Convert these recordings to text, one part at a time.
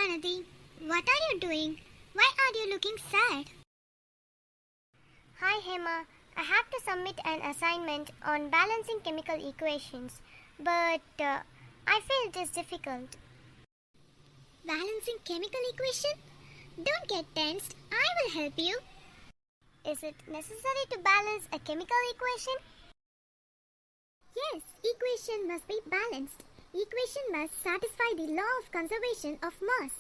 Vanati. What are you doing? Why are you looking sad? Hi Hema, I have to submit an assignment on balancing chemical equations, but I feel it is difficult. Balancing chemical equation? Don't get tensed. I will help you. Is it necessary to balance a chemical equation? Yes, equation must be balanced. Equation must satisfy the law of conservation of mass.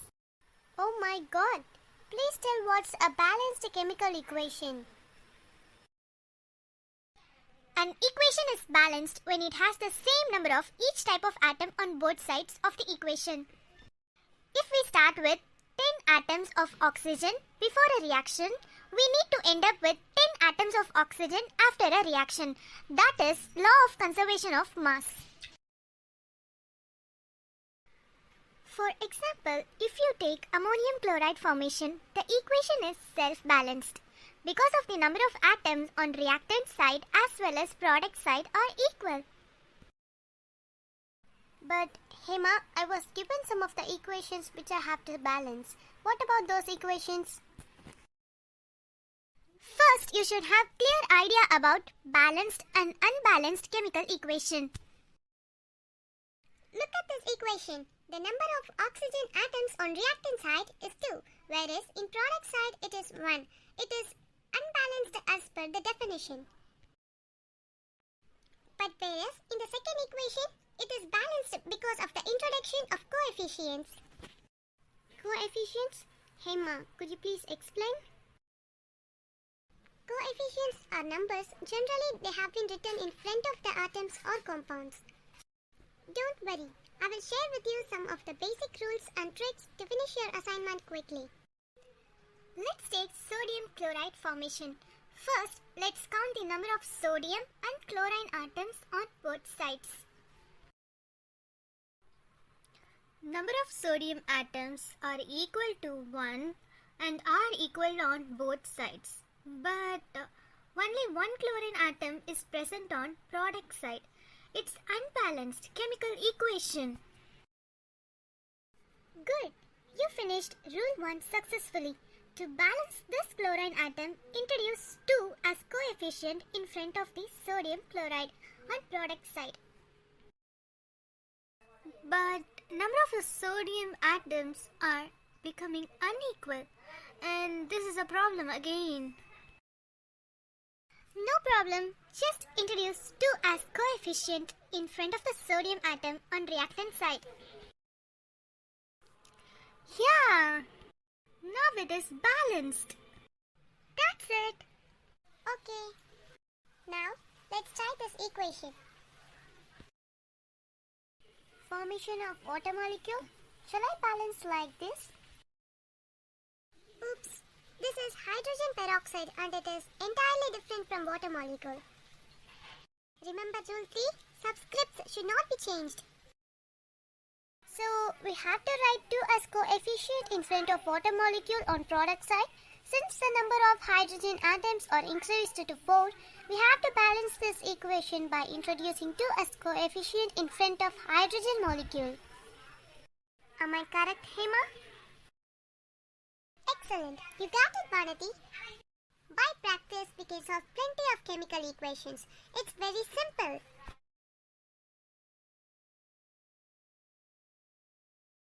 Oh my god! Please tell what's a balanced chemical equation. An equation is balanced when it has the same number of each type of atom on both sides of the equation. If we start with 10 atoms of oxygen before a reaction, we need to end up with 10 atoms of oxygen after a reaction. That is law of conservation of mass. For example, if you take ammonium chloride formation, the equation is self-balanced because of the number of atoms on reactant side as well as product side are equal. But Hema, I was given some of the equations which I have to balance. What about those equations? First, you should have clear idea about balanced and unbalanced chemical equation. Look at this equation. The number of oxygen atoms on reactant side is 2, whereas in product side it is 1. It is unbalanced as per the definition. But whereas in the second equation, it is balanced because of the introduction of coefficients. Coefficients? Hema, could you please explain? Coefficients are numbers. Generally, they have been written in front of the atoms or compounds. Don't worry, I will share with you some of the basic rules and tricks to finish your assignment quickly. Let's take sodium chloride formation. First, let's count the number of sodium and chlorine atoms on both sides. Number of sodium atoms are equal to 1 and are equal on both sides. But only one chlorine atom is present on product side. It's unbalanced chemical equation. Good. You finished rule 1 successfully. To balance this chlorine atom, introduce 2 as coefficient in front of the sodium chloride on product side. But number of the sodium atoms are becoming unequal, and this is a problem again. No problem, just introduce 2 as coefficient in front of the sodium atom on reactant side. Yeah, now it is balanced. That's it. Okay, now let's try this equation. Formation of water molecule. Shall I balance like this? Oops. This is hydrogen peroxide and it is entirely different from water molecule. Remember rule 3? Subscripts should not be changed. So we have to write 2 as coefficient in front of water molecule on product side. Since the number of hydrogen atoms are increased to 4, we have to balance this equation by introducing 2 as coefficient in front of hydrogen molecule. Am I correct, Hema? Excellent. You got it, Vanati. By practice, we can solve plenty of chemical equations. It's very simple.